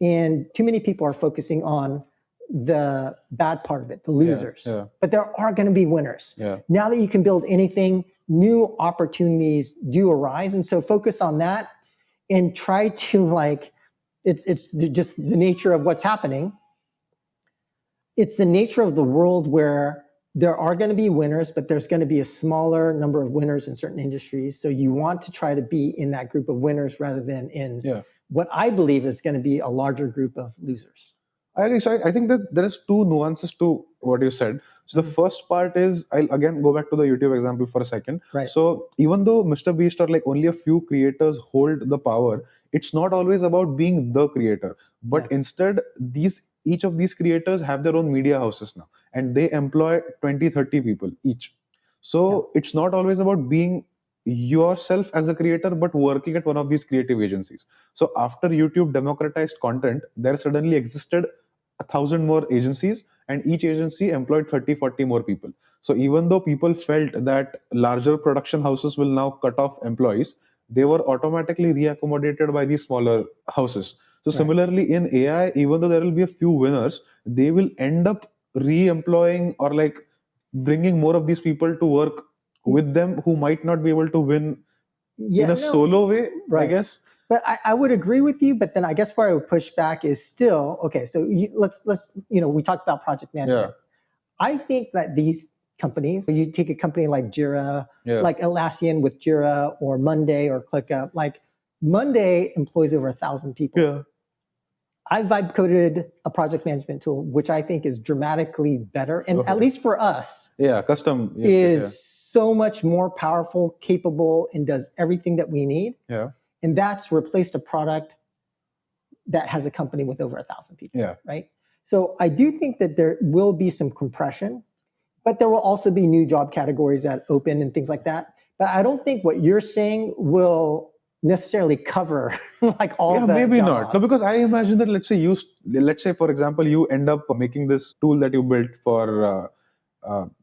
And too many people are focusing on the bad part of it, the losers. But there are going to be winners. Now that you can build anything, new opportunities do arise. And so focus on that and try to it's just the nature of what's happening. It's the nature of the world where there are going to be winners, but there's going to be a smaller number of winners in certain industries. So you want to try to be in that group of winners rather than in what I believe is going to be a larger group of losers. I agree. So I think that there is two nuances to what you said. So the first part is, I'll again go back to the YouTube example for a second. Right. So even though Mr. Beast or like only a few creators hold the power, it's not always about being the creator, but instead each of these creators have their own media houses now, and they employ 20-30 people each. So it's not always about being yourself as a creator, but working at one of these creative agencies. So after YouTube democratized content, there suddenly existed 1,000 more agencies, and each agency employed 30-40 more people. So even though people felt that larger production houses will now cut off employees, they were automatically reaccommodated by these smaller houses. So similarly in AI, even though there will be a few winners, they will end up re-employing or like bringing more of these people to work with them who might not be able to win in a solo way, I guess. But I would agree with you, but then I guess where I would push back is still, okay, so let's we talked about project management. I think that these companies, you take a company like Jira, like Atlassian with Jira, or Monday or ClickUp, like Monday employs over 1,000 people. I vibe coded a project management tool, which I think is dramatically better. And at least for us, custom is so much more powerful, capable, and does everything that we need. And that's replaced a product that has a company with over 1,000 people, right? So I do think that there will be some compression, but there will also be new job categories that open and things like that. But I don't think what you're saying will necessarily cover like all the maybe job not. loss. No, because I imagine that let's say for example you end up making this tool that you built for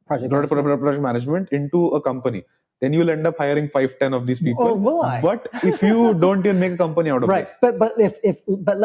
project management into a company. Then you'll end up hiring 5-10 of these people. Or will I? But if you don't even make a company out of this. But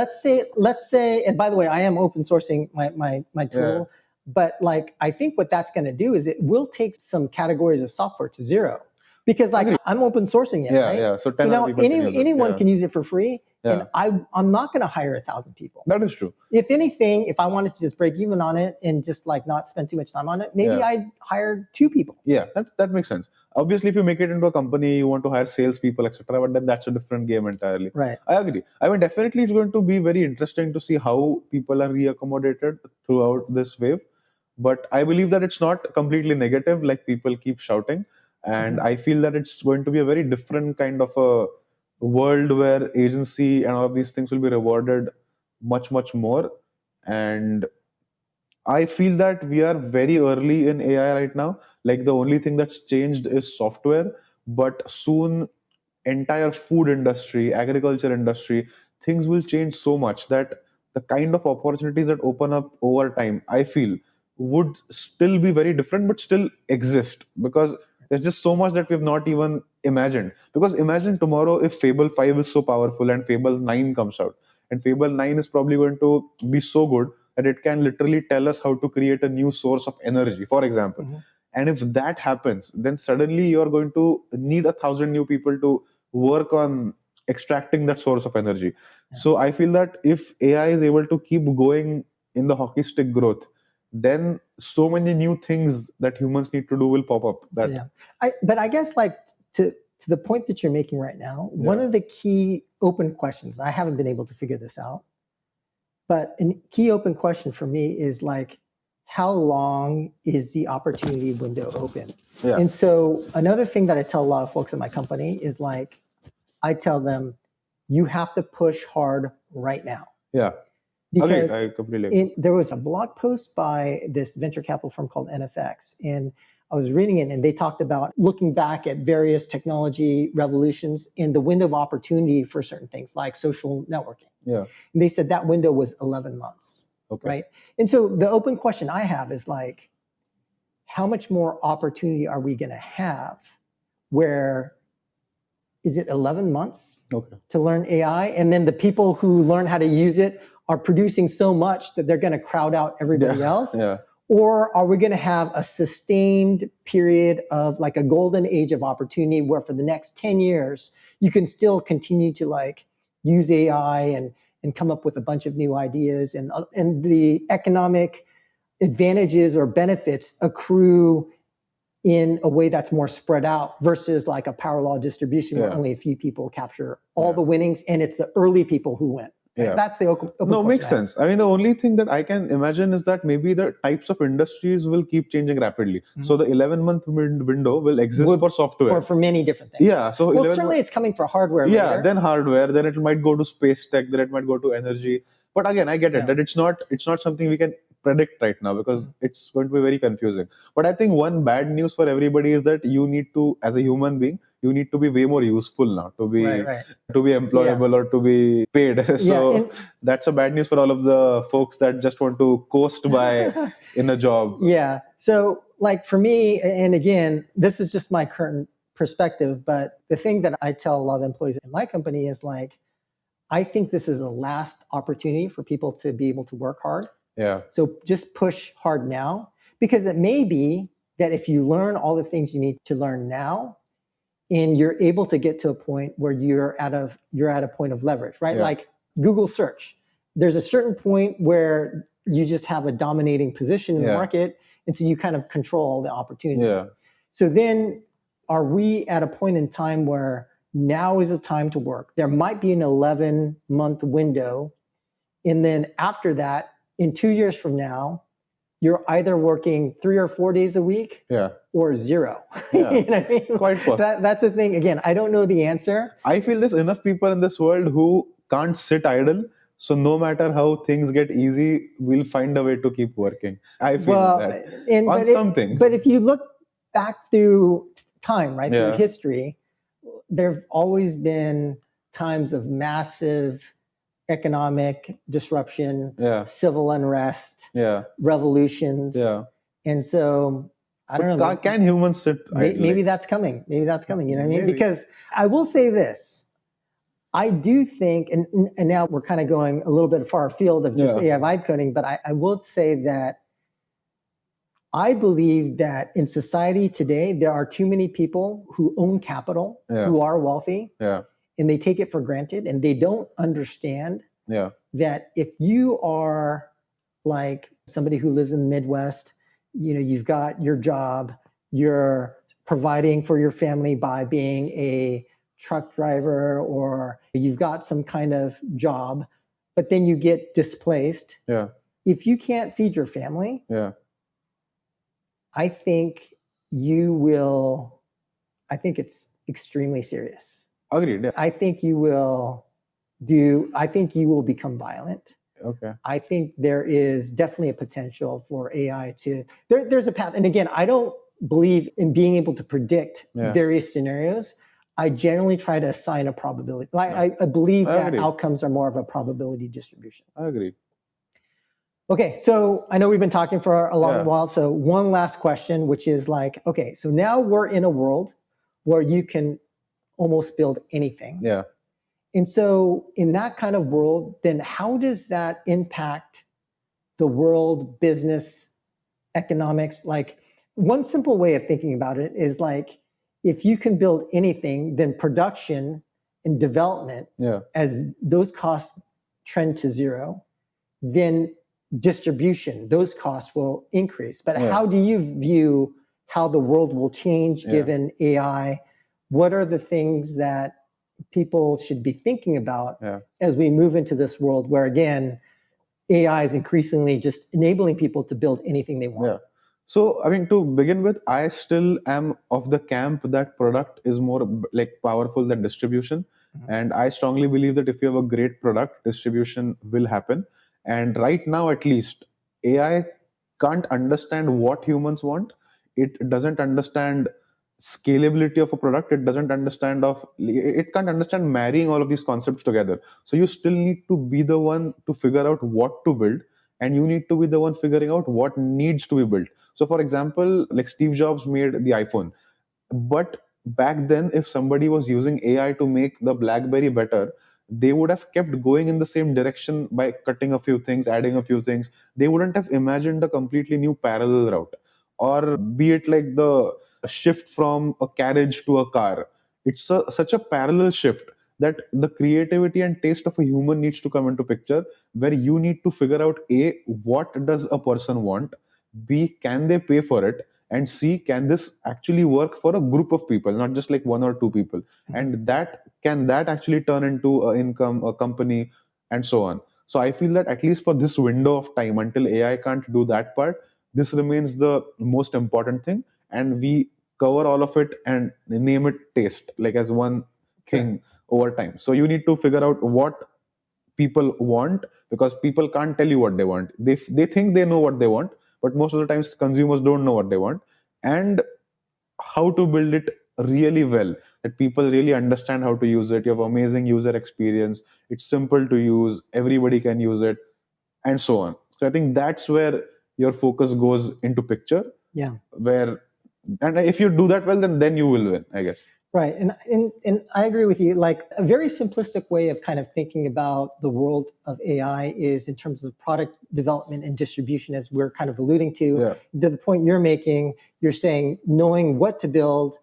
let's say, and by the way, I am open sourcing my tool. But like, I think what that's going to do is it will take some categories of software to zero, because like I'm open sourcing it, right? So now anyone can use it for free, and I'm not going to hire 1,000 people. That is true. If anything, if I wanted to just break even on it and just like not spend too much time on it, maybe I'd hire 2 people. Yeah, that makes sense. Obviously, if you make it into a company, you want to hire salespeople, etc. But then that's a different game entirely. Right. I agree. I mean, definitely it's going to be very interesting to see how people are reaccommodated throughout this wave. But I believe that it's not completely negative, like people keep shouting. And I feel that it's going to be a very different kind of a world where agency and all of these things will be rewarded much, much more. And I feel that we are very early in AI right now. Like the only thing that's changed is software, but soon entire food industry, agriculture industry, things will change so much that the kind of opportunities that open up over time, I feel, would still be very different, but still exist, because there's just so much that we've not even imagined. Because imagine tomorrow if Fable 5 is so powerful and Fable 9 comes out, and Fable 9 is probably going to be so good that it can literally tell us how to create a new source of energy, for example. And if that happens, then suddenly you're going to need 1,000 new people to work on extracting that source of energy. So I feel that if AI is able to keep going in the hockey stick growth, then so many new things that humans need to do will pop up. But I guess like to the point that you're making right now, one of the key open questions, I haven't been able to figure this out, but a key open question for me is like, how long is the opportunity window open? Yeah. And so another thing that I tell a lot of folks in my company is like, I tell them, you have to push hard right now. Yeah. Because I completely agree. there was a blog post by this venture capital firm called NFX, and I was reading it, and they talked about looking back at various technology revolutions in the window of opportunity for certain things like social networking. Yeah. And they said that window was 11 months, Okay. right? And so the open question I have is like, how much more opportunity are we going to have? Where is it 11 months to learn AI? And then the people who learn how to use it are producing so much that they're going to crowd out everybody else? Yeah. Or are we going to have a sustained period of like a golden age of opportunity where for the next 10 years, you can still continue to like use AI and come up with a bunch of new ideas, and the economic advantages or benefits accrue in a way that's more spread out versus like a power law distribution where only a few people capture all the winnings, and it's the early people who win. Yeah. That's the open No, makes sense. I mean, the only thing that I can imagine is that maybe the types of industries will keep changing rapidly. So the 11-month window will exist for software. For many different things. Yeah. So well, certainly it's coming for hardware later. Then hardware, then it might go to space tech, then it might go to energy. But again, I get it that it's not something we can predict right now because it's going to be very confusing. But I think one bad news for everybody is that you need to, as a human being, you need to be way more useful now to be employable or to be paid. So that's a bad news for all of the folks that just want to coast by in a job. Yeah. So like for me, and again, this is just my current perspective, but the thing that I tell a lot of employees in my company is like, I think this is the last opportunity for people to be able to work hard. Yeah. So just push hard now, because it may be that if you learn all the things you need to learn now, and you're able to get to a point where you're at a point of leverage, right? Like Google search. There's a certain point where you just have a dominating position in the market, and so you kind of control all the opportunity. Yeah. So then are we at a point in time where now is the time to work? There might be an 11-month window, and then after that, in 2 years from now, you're either working 3 or 4 days a week or zero. You know what I mean? Quite possible. That's the thing. Again, I don't know the answer. I feel there's enough people in this world who can't sit idle. So no matter how things get easy, we'll find a way to keep working. I feel that. But if you look back through time, right, through history, there have always been times of massive economic disruption, civil unrest, revolutions. And so I don't know. Can humans sit idle? Maybe that's coming. Maybe that's coming. You know what I mean? Because I will say this. I do think, and now we're kind of going a little bit far afield of just AI vibe coding, but I will say that I believe that in society today, there are too many people who own capital, who are wealthy, and they take it for granted, and they don't understand that if you are like somebody who lives in the Midwest, you know, you've got your job, you're providing for your family by being a truck driver, or you've got some kind of job, but then you get displaced. If you can't feed your family, I think it's extremely serious. Agreed. I think you will become violent. I think there is definitely a potential for AI there's a path. And again, I don't believe in being able to predict various scenarios. I generally try to assign a probability. I believe that outcomes are more of a probability distribution. I agree. Okay, so I know we've been talking for a long while. So one last question, which is like, okay, so now we're in a world where you can almost build anything. And so in that kind of world, then how does that impact the world, business, economics? Like one simple way of thinking about it is like, if you can build anything, then production and development, as those costs trend to zero, then distribution, those costs will increase. But how do you view how the world will change given AI? What are the things that people should be thinking about as we move into this world where, again, AI is increasingly just enabling people to build anything they want. Yeah. So, I mean, to begin with, I still am of the camp that product is more like powerful than distribution. And I strongly believe that if you have a great product, distribution will happen. And right now, at least, AI can't understand what humans want. It doesn't understand scalability of a product. It can't understand marrying all of these concepts together. So you still need to be the one to figure out what to build, and you need to be the one figuring out what needs to be built. So, for example, like Steve Jobs made the iPhone, but back then, if somebody was using AI to make the BlackBerry better, they would have kept going in the same direction by cutting a few things, adding a few things. They wouldn't have imagined a completely new parallel route. Or be it like the shift from a carriage to a car. It's such a parallel shift that the creativity and taste of a human needs to come into picture, where you need to figure out A, what does a person want? B, can they pay for it? And C, can this actually work for a group of people, not just like one or two people? And that actually turn into a income, a company, and so on. So I feel that at least for this window of time, until AI can't do that part, this remains the most important thing. And we cover all of it and name it taste, like as one thing over time. So you need to figure out what people want, because people can't tell you what they want. They think they know what they want, but most of the times consumers don't know what they want. And how to build it really well, that people really understand how to use it. You have amazing user experience, it's simple to use, everybody can use it, and so on. So I think that's where your focus goes into picture. Yeah. Where, and if you do that well, then you will win, I guess. Right. And I agree with you. Like, a very simplistic way of kind of thinking about the world of AI is in terms of product development and distribution, as we're kind of alluding to. Yeah. To the point you're making, you're saying knowing what to build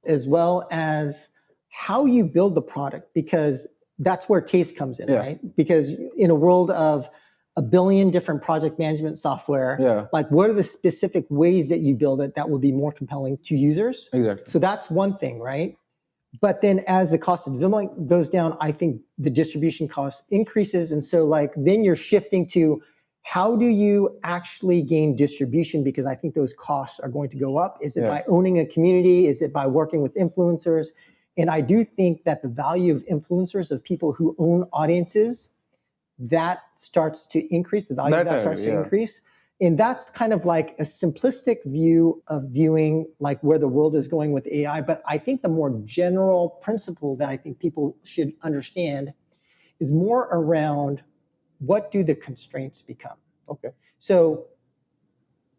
as well as how you build the product, because that's where taste comes in, Yeah. right? Because in a world of a billion different project management software, Yeah. like, what are the specific ways that you build it that would be more compelling to users? Exactly. So that's one thing, right? But then as the cost of development goes down, I think the distribution cost increases. And so, like, then you're shifting to how do you actually gain distribution? Because I think those costs are going to go up. Is it by owning a community? Is it by working with influencers? And I do think that the value of influencers, of people who own audiences, that starts to increase. The value of that starts to increase. And that's kind of like a simplistic view of viewing like where the world is going with AI. But I think the more general principle that I think people should understand is more around, what do the constraints become? Okay. So,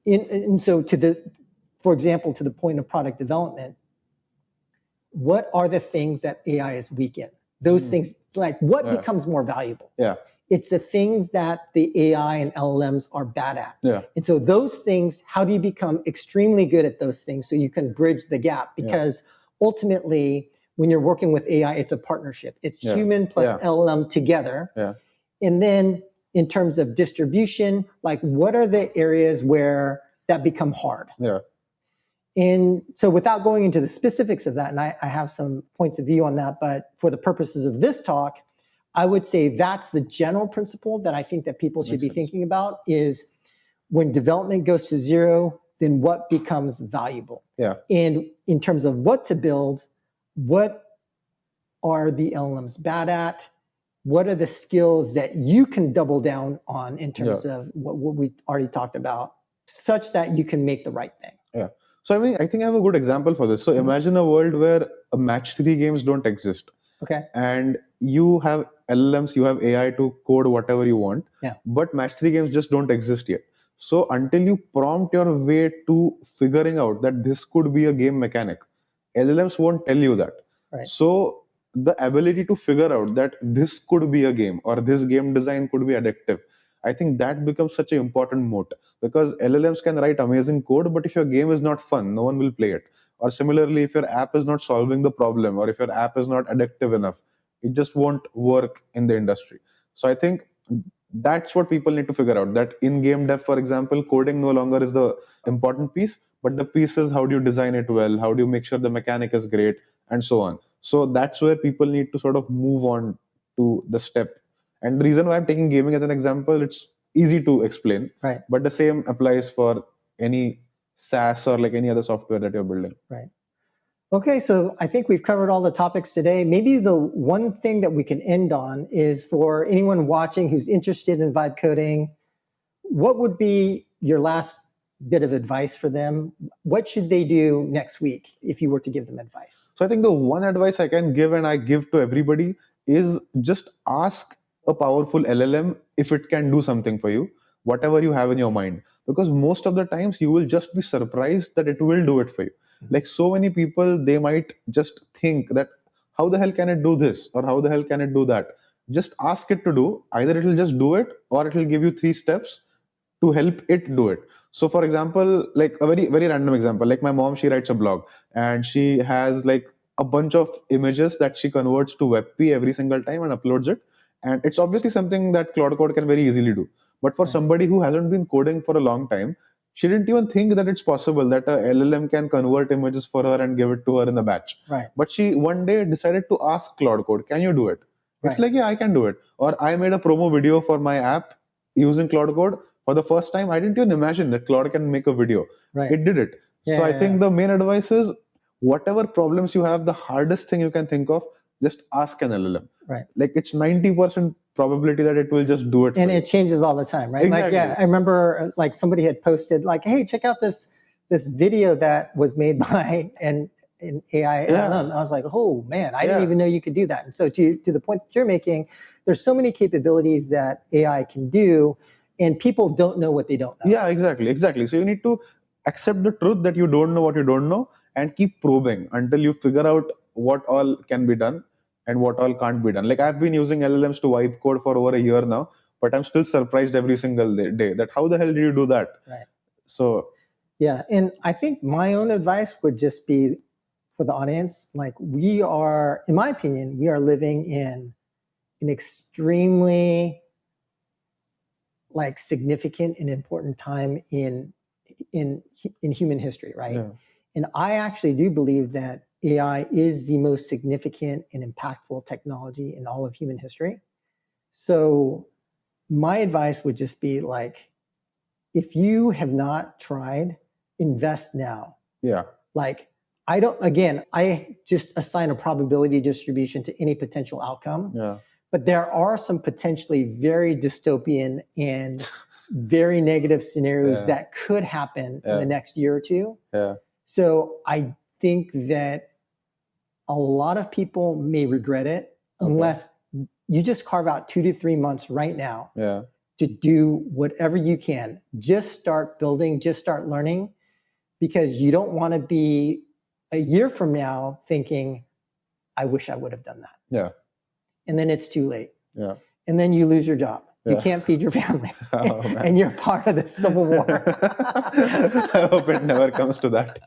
for example, to the point of product development, what are the things that AI is weak in? Those things, like, what becomes more valuable? Yeah. It's the things that the AI and LLMs are bad at. Yeah. And so those things, how do you become extremely good at those things so you can bridge the gap? Because ultimately, when you're working with AI, it's a partnership. It's human plus LLM together. Yeah. And then in terms of distribution, like, what are the areas where that become hard? Yeah. And so, without going into the specifics of that, and I have some points of view on that, but for the purposes of this talk, I would say that's the general principle that I think that people should be thinking about, is when development goes to zero, then what becomes valuable? Yeah. And in terms of what to build, what are the LLMs bad at? What are the skills that you can double down on in terms of what we already talked about, such that you can make the right thing? Yeah. So I think I have a good example for this. So imagine a world where match 3 games don't exist. Okay. And you have LLMs, you have AI to code whatever you want. Yeah. But match 3 games just don't exist yet. So until you prompt your way to figuring out that this could be a game mechanic, LLMs won't tell you that. Right. So the ability to figure out that this could be a game, or this game design could be addictive, I think that becomes such an important moat, because LLMs can write amazing code, but if your game is not fun, no one will play it. Or similarly, if your app is not solving the problem, or if your app is not addictive enough, it just won't work in the industry. So I think that's what people need to figure out, that in game dev, for example, coding no longer is the important piece, but the piece is how do you design it well, how do you make sure the mechanic is great, and so on. So that's where people need to sort of move on to the step. And the reason why I'm taking gaming as an example, it's easy to explain. Right. But the same applies for any SaaS or like any other software that you're building. Right. Okay, so I think we've covered all the topics today. Maybe the one thing that we can end on is for anyone watching who's interested in vibe coding, what would be your last bit of advice for them? What should they do next week if you were to give them advice? So I think the one advice I can give and I give to everybody is just ask a powerful LLM if it can do something for you, whatever you have in your mind. Because most of the times you will just be surprised that it will do it for you. Like so many people, they might just think that how the hell can it do this or how the hell can it do that? Just ask it to do. Either it will just do it or it will give you 3 steps to help it do it. So for example, like a very, very random example, like my mom, she writes a blog and she has like a bunch of images that she converts to WebP every single time and uploads it. And it's obviously something that Claude Code can very easily do. But for somebody who hasn't been coding for a long time, she didn't even think that it's possible that a LLM can convert images for her and give it to her in a batch. Right. But she one day decided to ask Claude Code, can you do it? It's like, yeah, I can do it. Or I made a promo video for my app using Claude Code. For the first time, I didn't even imagine that Claude can make a video. Right. It did it. Yeah, so I think the main advice is whatever problems you have, the hardest thing you can think of, just ask an LLM. Right. Like it's 90% probability that it will just do it. And it changes all the time, right? Exactly. Like, yeah, I remember like somebody had posted like, hey, check out this video that was made by an AI LLM. I was like, oh man, I didn't even know you could do that. And so to the point that you're making, there's so many capabilities that AI can do, and people don't know what they don't know. Yeah, exactly. So you need to accept the truth that you don't know what you don't know and keep probing until you figure out what all can be done and what all can't be done. Like I've been using LLMs to wipe code for over a year now, but I'm still surprised every single day that how the hell did you do that? Right. So yeah, and I think my own advice would just be for the audience, like we are, in my opinion, we are living in an extremely like significant and important time in human history, right? yeah. And I actually do believe that AI is the most significant and impactful technology in all of human history. So my advice would just be like, if you have not tried, invest now. Yeah. Like I just assign a probability distribution to any potential outcome. Yeah. But there are some potentially very dystopian and very negative scenarios that could happen in the next year or two. Yeah. So I think that a lot of people may regret it unless you just carve out 2 to 3 months right now to do whatever you can. Just start building, just start learning, because you don't want to be a year from now thinking, I wish I would have done that. Yeah. And then it's too late. Yeah. And then you lose your job. You can't feed your family. And you're part of the civil war. I hope it never comes to that.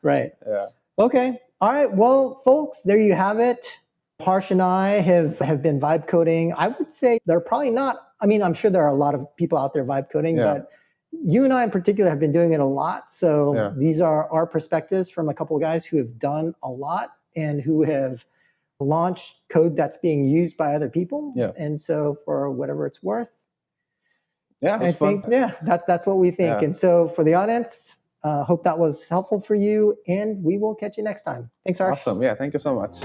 Right. Yeah. Okay. All right. Well, folks, there you have it. Harsh and I have been vibe coding. I would say they're probably not, I mean, I'm sure there are a lot of people out there vibe coding, but you and I in particular have been doing it a lot. So these are our perspectives from a couple of guys who have done a lot and who have launched code that's being used by other people. Yeah. And so for whatever it's worth, I think, that's what we think. And so for the audience, hope that was helpful for you, and we will catch you next time. Thanks, Harsh. Awesome. Yeah. Thank you so much.